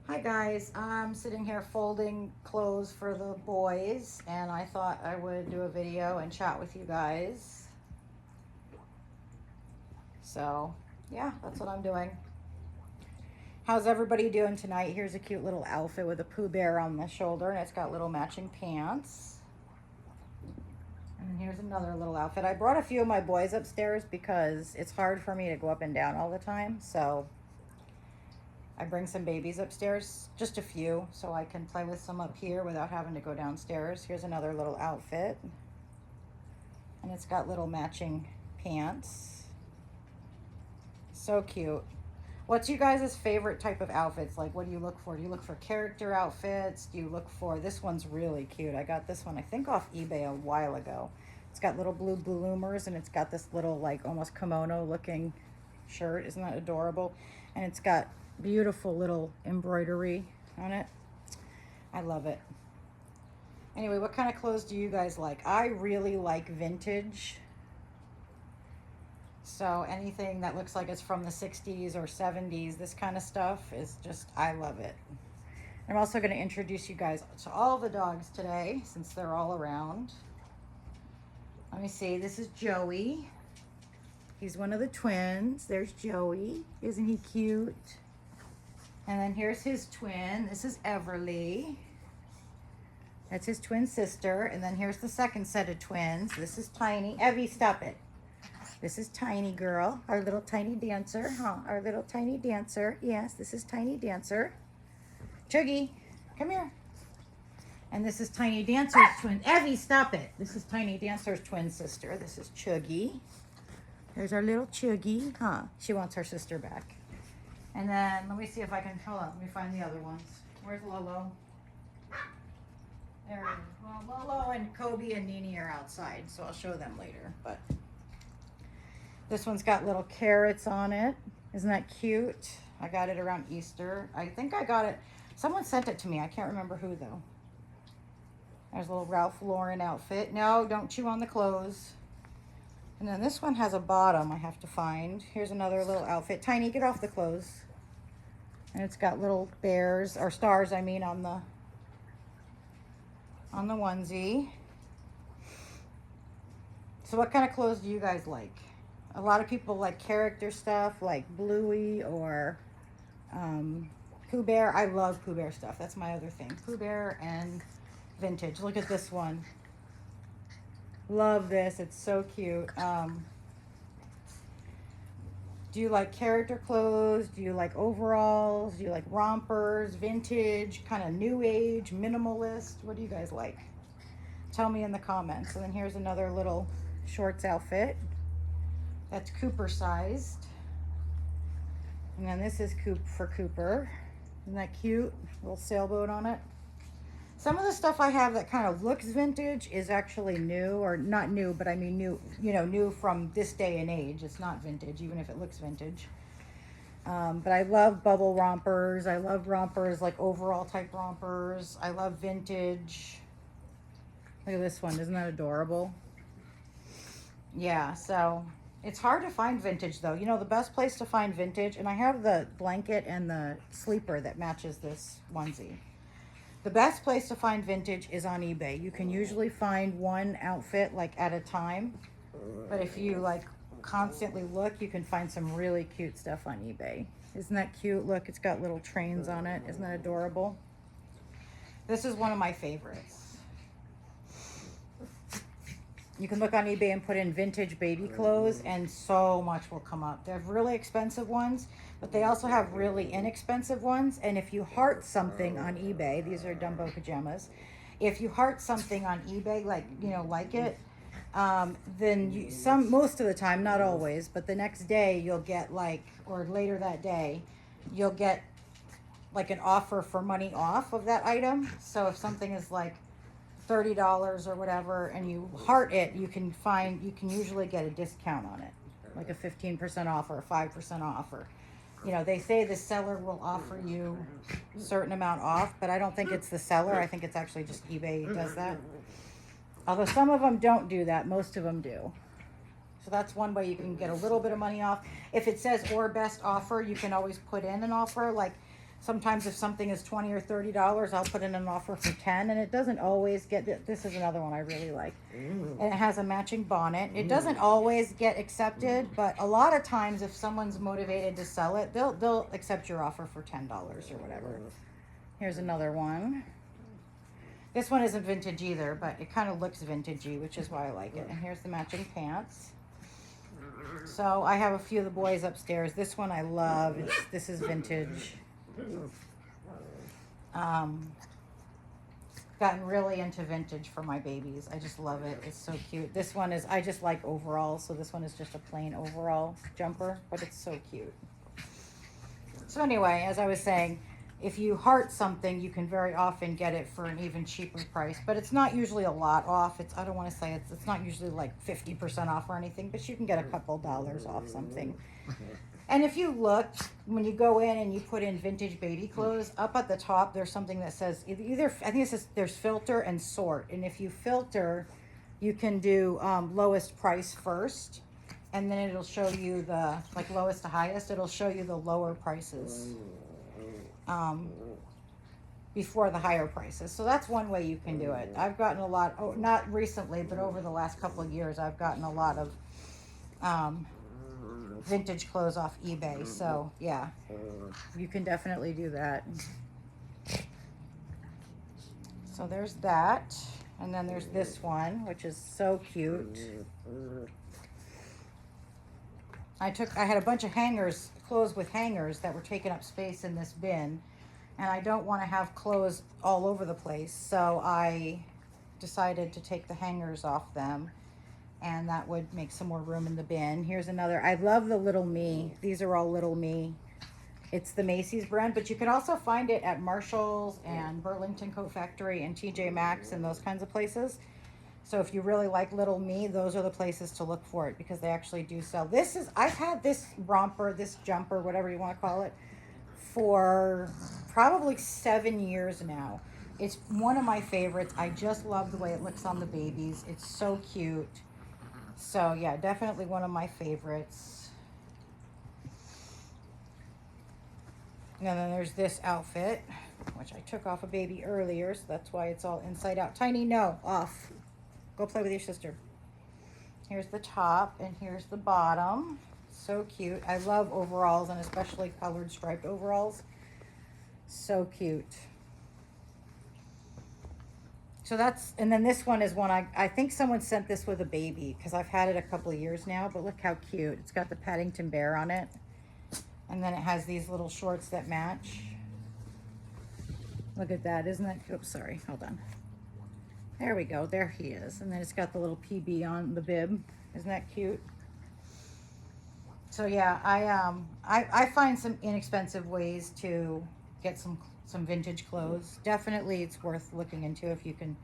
Hi guys, I'm sitting here folding clothes for the boys and I thought I would do a video and chat with you guys. So yeah, that's what I'm doing. How's everybody doing tonight? Here's a cute little outfit with a Pooh Bear on the shoulder and it's got little matching pants. And then here's another little outfit. I brought a few of my boys upstairs because it's hard for me to go up and down all the time. So I bring some babies upstairs, just a few, so I can play with some up here without having to go downstairs. Here's another little outfit. And it's got little matching pants. So cute. What's you guys' favorite type of outfits? Like, what do you look for? Do you look for character outfits? Do you look for, this one's really cute. I got this one, I think off eBay a while ago. It's got little blue bloomers and it's got this little like almost kimono looking shirt. Isn't that adorable? And it's got beautiful little embroidery on it. I love it. Anyway, what kind of clothes do you guys like? I really like vintage. So anything that looks like it's from the 60s or 70s, this kind of stuff is just, I love it. I'm also going to introduce you guys to all the dogs today since they're all around. Let me see, this is Joey. He's one of the twins. There's Joey. Isn't he cute? And then here's his twin. This is Everly. That's his twin sister. And then here's the second set of twins. This is Tiny. Evie, stop it. This is Tiny girl, our little tiny dancer. Huh? Our little tiny dancer. Yes, this is Tiny Dancer. Chuggy, come here. And this is Tiny Dancer's twin. Evie, stop it. This is Tiny Dancer's twin sister. This is Chuggy. There's our little Chuggy. Huh? She wants her sister back. And then let me see if I can, hold on, let me find the other ones. Where's Lolo? There. Well, Lolo and Kobe and Nini are outside, so I'll show them later. But this one's got little carrots on it. Isn't that cute? I got it around Easter. I think I got it, someone sent it to me. I can't remember who though. There's a little Ralph Lauren outfit. No, don't chew on the clothes. And then this one has a bottom I have to find. Here's another little outfit. Tiny, get off the clothes. And it's got little bears, or stars I mean, on the onesie. So what kind of clothes do you guys like? A lot of people like character stuff like Bluey or Pooh Bear. I love Pooh Bear stuff. That's my other thing. Pooh Bear and vintage. Look at this one. Love this. It's so cute. Do you like character clothes? Do you like overalls? Do you like rompers, vintage, kind of new age, minimalist? What do you guys like? Tell me in the comments. And then here's another little shorts outfit. That's Cooper sized. And then this is for Cooper. Isn't that cute? Little sailboat on it. Some of the stuff I have that kind of looks vintage is actually new, or not new, but I mean new, you know, new from this day and age. It's not vintage, even if it looks vintage. But I love bubble rompers. I love rompers, like overall type rompers. I love vintage. Look at this one. Isn't that adorable? Yeah, so it's hard to find vintage though. You know, the best place to find vintage, and I have the blanket and the sleeper that matches this onesie. The best place to find vintage is on eBay. You can usually find one outfit like at a time, but if you like constantly look, you can find some really cute stuff on eBay. Isn't that cute? Look, it's got little trains on it. Isn't that adorable? This is one of my favorites. You can look on eBay and put in vintage baby clothes and so much will come up. They have really expensive ones, but they also have really inexpensive ones. And if you heart something on eBay, these are Dumbo pajamas. If you heart something on eBay, like, you know, like it, then most of the time, not always, but the next day you'll get like, or later that day, you'll get like an offer for money off of that item. So if something is like $30 or whatever and you heart it, you can usually get a discount on it, like a 15% off or a 5% off, or you know, they say the seller will offer you a certain amount off, but I don't think it's the seller. I think it's actually just eBay does that. Although some of them don't do that, most of them do. So that's one way you can get a little bit of money off. If it says or best offer, you can always put in an offer. Like Sometimes if something is $20 or $30, I'll put in an offer for 10, and it doesn't always get, this is another one I really like. And it has a matching bonnet. It doesn't always get accepted, but a lot of times if someone's motivated to sell it, they'll accept your offer for $10 or whatever. Here's another one. This one isn't vintage either, but it kind of looks vintagey, which is why I like it. And here's the matching pants. So I have a few of the boys upstairs. This one I love. This is vintage. Gotten really into vintage for my babies. I just love it. It's so cute. This one is, I just like overalls, so this one is just a plain overall jumper, but it's so cute. So anyway, as I was saying, if you heart something, you can very often get it for an even cheaper price, but it's not usually a lot off. It's, I don't want to say it's not usually like 50% off or anything, but you can get a couple dollars off something. And if you look, when you go in and you put in vintage baby clothes, up at the top, there's something that says either, I think it says there's filter and sort. And if you filter, you can do lowest price first. And then it'll show you the, like lowest to highest, it'll show you the lower prices before the higher prices. So that's one way you can do it. I've gotten a lot, oh, not recently, but over the last couple of years, I've gotten a lot of vintage clothes off eBay. So yeah, you can definitely do that. So there's that. And then there's this one, which is so cute. I had a bunch of hangers, clothes with hangers that were taking up space in this bin, and I don't want to have clothes all over the place, so I decided to take the hangers off them, and that would make some more room in the bin. Here's another. I love the Little Me. These are all Little Me. It's the Macy's brand, but you can also find it at Marshall's and Burlington Coat Factory and TJ Maxx and those kinds of places. So if you really like Little Me, those are the places to look for it, because they actually do sell. This is, I've had this romper, this jumper, whatever you want to call it, for probably 7 years now. It's one of my favorites. I just love the way it looks on the babies. It's so cute. So yeah, definitely one of my favorites. And then there's this outfit, which I took off a baby earlier, so that's why it's all inside out. Tiny, no, off. Go play with your sister. Here's the top and here's the bottom. So cute. I love overalls, and especially colored striped overalls. So cute. So that's, and then this one is one I think someone sent this with a baby, because I've had it a couple of years now, but look how cute. It's got the Paddington Bear on it. And then it has these little shorts that match. Look at that. Isn't that, oops, sorry, hold on. There we go, there he is. And then it's got the little PB on the bib. Isn't that cute? So yeah, I find some inexpensive ways to get some vintage clothes. Definitely it's worth looking into if you can.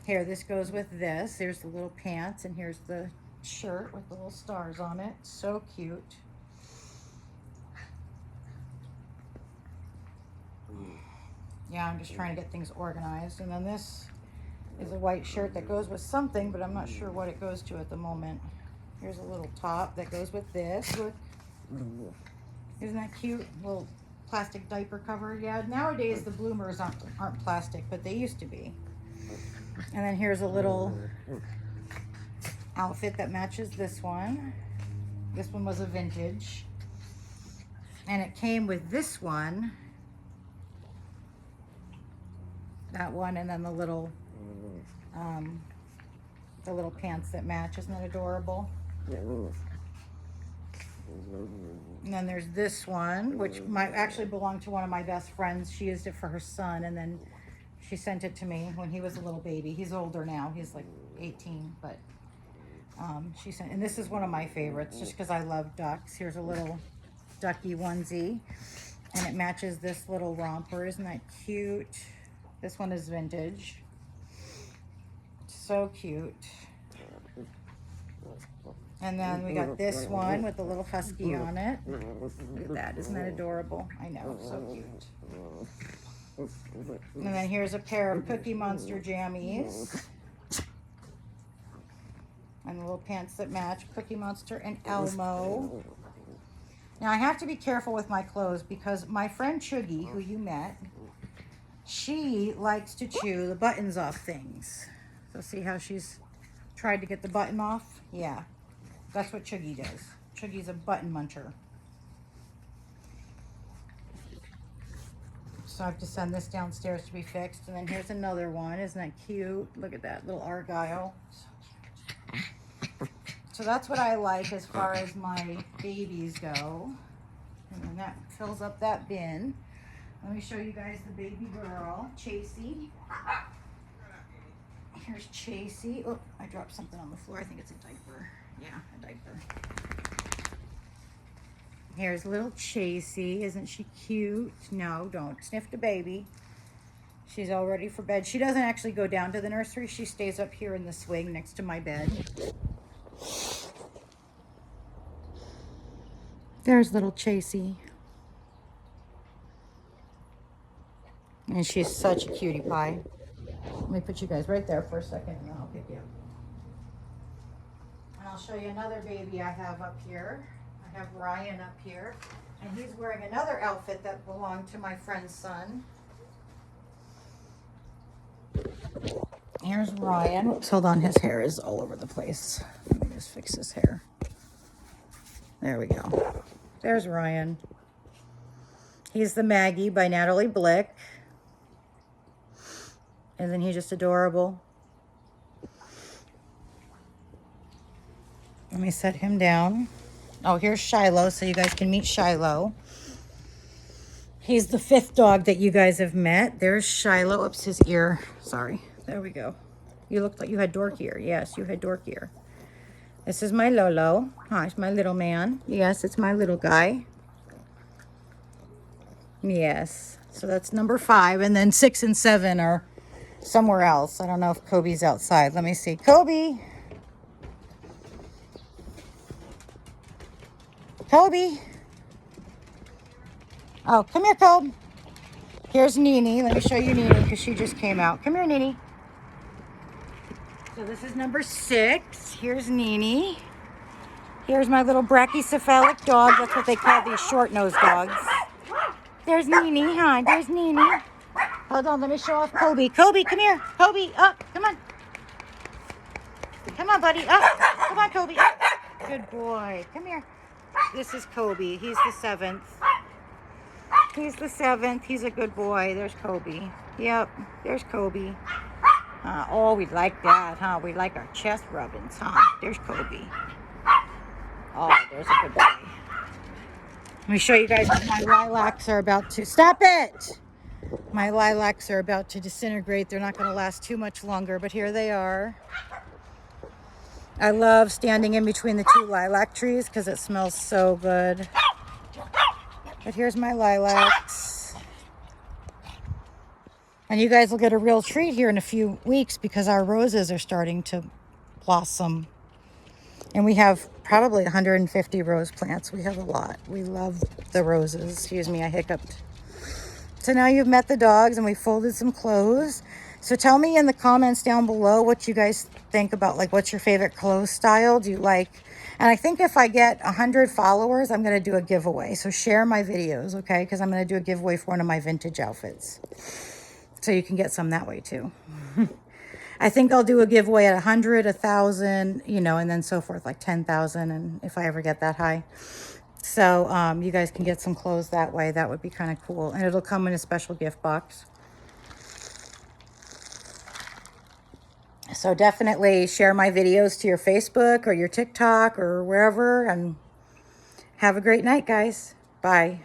Here, this goes with this. There's the little pants, and here's the shirt with the little stars on it. So cute. Yeah, I'm just trying to get things organized. And then this is a white shirt that goes with something, but I'm not sure what it goes to at the moment. Here's a little top that goes with this. Look. Isn't that cute? Little plastic diaper cover. Yeah, nowadays the bloomers aren't plastic, but they used to be. And then here's a little outfit that matches this one. This one was a vintage. And it came with this one. That one, and then the little pants that match. Isn't that adorable? And then there's this one, which might actually belong to one of my best friends. She used it for her son, and then she sent it to me when he was a little baby. He's older now. He's like 18, but she sent, and this is one of my favorites just because I love ducks. Here's a little ducky onesie, and it matches this little romper. Isn't that cute? This one is vintage. So cute. And then we got this one with the little husky on it. Look at that. Isn't that adorable? I know. So cute. And then here's a pair of Cookie Monster jammies. And the little pants that match Cookie Monster and Elmo. Now I have to be careful with my clothes because my friend Chuggy, who you met, she likes to chew the buttons off things. So see how she's tried to get the button off? Yeah, that's what Chuggy does. Chuggy's a button muncher. So I have to send this downstairs to be fixed. And then here's another one. Isn't that cute? Look at that little Argyle. So that's what I like as far as my babies go. And then that fills up that bin. Let me show you guys the baby girl, Chasey. Here's Chasey. Oh, I dropped something on the floor. I think it's a diaper. Yeah, a diaper. Here's little Chasey. Isn't she cute? No, don't sniff the baby. She's all ready for bed. She doesn't actually go down to the nursery. She stays up here in the swing next to my bed. There's little Chasey. And she's such a cutie pie. Let me put you guys right there for a second and then I'll pick you up. And I'll show you another baby I have up here. I have Ryan up here. And he's wearing another outfit that belonged to my friend's son. Here's Ryan. Oops, hold on, his hair is all over the place. Let me just fix his hair. There we go. There's Ryan. He's the Maggie by Natalie Blick. Isn't he just adorable? Let me set him down. Oh, here's Shiloh, so you guys can meet Shiloh. He's the 5th dog that you guys have met. There's Shiloh. Oops, his ear. Sorry. There we go. You looked like you had dork ear. Yes, you had dork ear. This is my Lolo. Hi, it's my little man. Yes, it's my little guy. Yes. So that's number 5. And then 6 and 7 are somewhere else. I don't know if Kobe's outside. Let me see. Kobe. Kobe. Oh, come here, Kobe. Here's Nene. Let me show you Nene because she just came out. Come here, Nene. So this is number 6. Here's Nene. Here's my little brachycephalic dog. That's what they call these short-nosed dogs. There's Nene. Hi, there's Nene. Hold on, let me show off Kobe. Kobe, come here. Kobe, up. Come on. Come on, buddy. Up. Come on, Kobe. Up. Good boy. Come here. This is Kobe. He's the 7th. He's the 7th. He's a good boy. There's Kobe. Yep, there's Kobe. Oh, we like that, huh? We like our chest rubbings, huh? There's Kobe. Oh, there's a good boy. Let me show you guys what my lilacs are about to... Stop it! My lilacs are about to disintegrate. They're not going to last too much longer, but here they are. I love standing in between the 2 lilac trees because it smells so good. But here's my lilacs. And you guys will get a real treat here in a few weeks because our roses are starting to blossom. And we have probably 150 rose plants. We have a lot. We love the roses. Excuse me, I hiccuped. So now you've met the dogs and we folded some clothes. So tell me in the comments down below what you guys think about, like, what's your favorite clothes style? Do you like... And I think if I get 100 followers, I'm going to do a giveaway. So share my videos, okay? Because I'm going to do a giveaway for one of my vintage outfits. So you can get some that way too. I think I'll do a giveaway at 100, 1,000, you know, and then so forth, like 10,000. And if I ever get that high. So you guys can get some clothes that way. That would be kind of cool. And it'll come in a special gift box. So definitely share my videos to your Facebook or your TikTok or wherever. And have a great night, guys. Bye.